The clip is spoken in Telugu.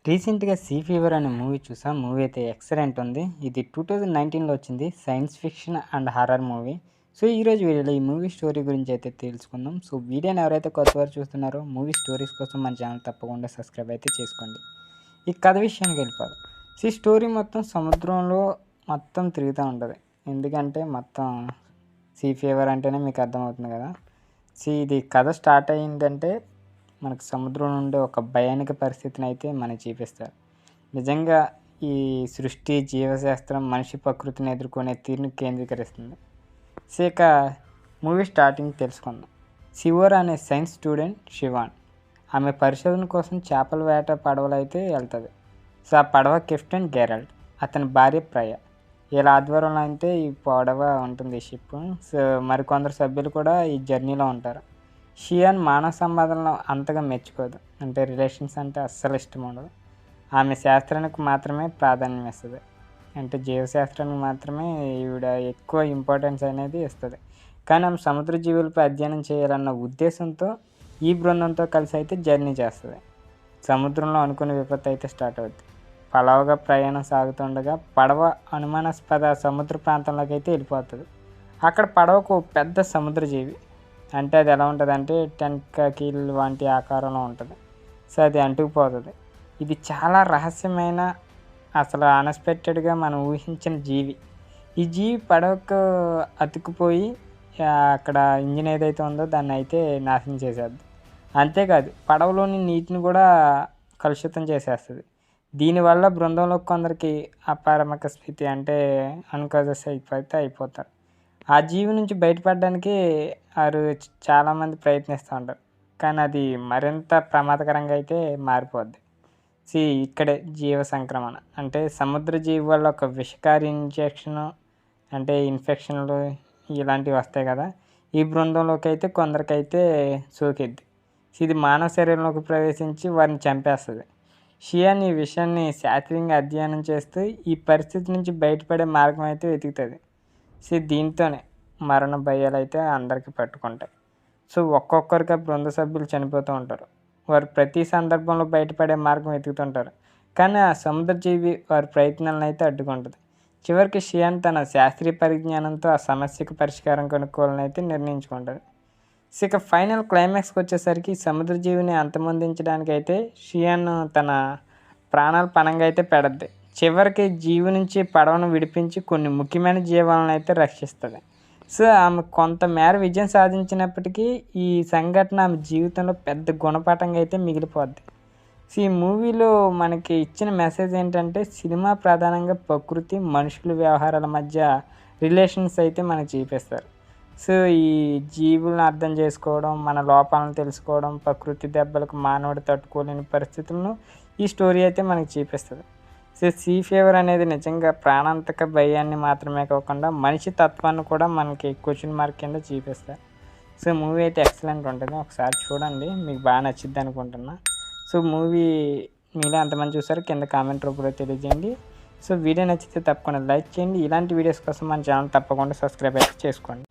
రీసెంట్‌గా 'సీ ఫీవర్' అనే మూవీ చూసా. మూవీ అయితే ఎక్సలెంట్ ఉంది. ఇది 2019లో వచ్చింది. Science fiction and horror movie. So, ఈరోజు వీడియోలో ఈ మూవీ స్టోరీ గురించి అయితే తెలుసుకుందాం. సో, వీడియోని ఎవరైతే కొత్తవారు చూస్తున్నారో మూవీ స్టోరీస్ కోసం మన ఛానల్ తప్పకుండా సబ్స్క్రైబ్ అయితే చేసుకోండి. ఈ కథ విషయానికి వెళ్ళిపోదాం. స్టోరీ మొత్తం సముద్రంలో మొత్తం తిరుగుతూ ఉంటుంది. ఎందుకంటే మొత్తం సీ ఫీవర్ అంటేనే మీకు అర్థమవుతుంది కదా. ఇది కథ స్టార్ట్ అయ్యిందంటే మనకు సముద్రం నుండి ఒక భయానక పరిస్థితిని అయితే మనకి చూపిస్తారు. నిజంగా ఈ సృష్టి జీవశాస్త్రం మనిషి ప్రకృతిని ఎదుర్కొనే తీరును కేంద్రీకరిస్తుంది. ఇక మూవీ స్టార్టింగ్ తెలుసుకుందాం. శివర్ అనే సైన్స్ స్టూడెంట్ శివాన్. ఆమె పరిశోధన కోసం చేపల వేట పడవలు అయితే వెళ్తుంది. సో ఆ పడవ కెప్టెన్ గెరాల్డ్, అతని భార్య ప్రయ. వీళ్ళ ఆధ్వర్యంలో అయితే ఈ పడవ ఉంటుంది షిప్. సో మరికొందరు సభ్యులు కూడా ఈ జర్నీలో ఉంటారు. షియాన్ మానవ సంబంధాలను అంతగా మెచ్చుకోదు. అంటే రిలేషన్స్ అంటే అస్సలు ఇష్టం ఉండదు. ఆమె శాస్త్రానికి మాత్రమే ప్రాధాన్యం ఇస్తుంది. అంటే జీవశాస్త్రానికి మాత్రమే ఈవిడ ఎక్కువ ఇంపార్టెన్స్ అనేది ఇస్తుంది. కానీ ఆమె సముద్ర జీవులపై అధ్యయనం చేయాలన్న ఉద్దేశంతో ఈ బృందంతో కలిసి అయితే జర్నీ చేస్తుంది. సముద్రంలో అనుకునే విపత్తు అయితే స్టార్ట్ అవుతుంది. పలావుగా ప్రయాణం సాగుతుండగా పడవ అనుమానాస్పద సముద్ర ప్రాంతంలోకి అయితే వెళ్ళిపోతుంది. అక్కడ పడవకు పెద్ద సముద్ర జీవి, అంటే అది ఎలా ఉంటుంది అంటే టెంకాకిల్ వంటి ఆకారంలో ఉంటుంది. సో అది అంటుకుపోతుంది. ఇది చాలా రహస్యమైన, అసలు అన్ఎక్స్పెక్టెడ్గా మనం ఊహించిన జీవి. ఈ జీవి పడవకు అతుక్కుపోయి అక్కడ ఇంజిన్ ఏదైతే ఉందో దాన్ని అయితే నాశనం చేసేద్ది. అంతేకాదు పడవలోని నీటిని కూడా కలుషితం చేసేస్తుంది. దీనివల్ల బృందంలో కొందరికి అపారమిక స్థితి, అంటే అన్కాన్షియస్ అయిపోతారు. ఆ జీవి నుంచి బయటపడడానికి వారు చాలామంది ప్రయత్నిస్తూ ఉంటారు. కానీ అది మరింత ప్రమాదకరంగా అయితే మారిపోద్ది. ఇక్కడే జీవ సంక్రమణ, అంటే సముద్ర జీవి వల్ల ఒక విషకారి ఇన్ఫెక్షన్లు ఇలాంటివి వస్తాయి కదా. ఈ బృందంలోకి అయితే కొందరికైతే సోకిద్ది. ఇది మానవ శరీరంలోకి ప్రవేశించి వారిని చంపేస్తుంది. షియాన్ ఈ విషయాన్ని శాస్త్రీయంగా అధ్యయనం చేస్తూ ఈ పరిస్థితి నుంచి బయటపడే మార్గం అయితే వెతుకుతుంది. దీంతోనే మరణ భయాలు అయితే అందరికీ పట్టుకుంటాయి. ఒక్కొక్కరిగా బృంద సభ్యులు చనిపోతూ ఉంటారు. వారు ప్రతి సందర్భంలో బయటపడే మార్గం వెతుకుతుంటారు. కానీ ఆ సముద్రజీవి వారి ప్రయత్నాలను అయితే అడ్డుకుంటుంది. చివరికి షియాన్ తన శాస్త్రీయ పరిజ్ఞానంతో ఆ సమస్యకు పరిష్కారం కనుక్కోవాలని అయితే నిర్ణయించుకుంటారు. ఇక ఫైనల్ క్లైమాక్స్కి వచ్చేసరికి సముద్రజీవిని అంతమొందించడానికి అయితే షియాన్ తన ప్రాణాలు పణంగా అయితే పెడద్ది. చివరికి జీవి నుంచి పడవను విడిపించి కొన్ని ముఖ్యమైన జీవాలను అయితే రక్షిస్తుంది. ఆమె కొంతమేర విజయం సాధించినప్పటికీ ఈ సంఘటన ఆమె జీవితంలో పెద్ద గుణపాఠంగా అయితే మిగిలిపోద్ది. ఈ మూవీలో మనకి ఇచ్చిన మెసేజ్ ఏంటంటే సినిమా ప్రధానంగా ప్రకృతి మనుషుల వ్యవహారాల మధ్య రిలేషన్స్ అయితే మనకు చూపిస్తారు. ఈ జీవులను అర్థం చేసుకోవడం, మన లోపాలను తెలుసుకోవడం, ప్రకృతి దెబ్బలకు మానవుడు తట్టుకోలేని పరిస్థితులను ఈ స్టోరీ అయితే మనకి చూపిస్తుంది. సీ ఫీవర్ అనేది నిజంగా ప్రాణాంతక భయాన్ని మాత్రమే కాకుండా మనిషి తత్వాన్ని కూడా మనకి క్వశ్చన్ మార్క్ కింద చూపిస్తారు. మూవీ అయితే ఎక్సలెంట్ ఉంటుంది. ఒకసారి చూడండి, మీకు బాగా నచ్చిద్ది అనుకుంటున్నా. మూవీ మీలో ఎంతమంది చూసారో కింద కామెంట్ రూపంలో తెలియజేయండి. వీడియో నచ్చితే తప్పకుండా లైక్ చేయండి. ఇలాంటి వీడియోస్ కోసం మన ఛానల్ తప్పకుండా సబ్స్క్రైబ్ అయితే చేసుకోండి.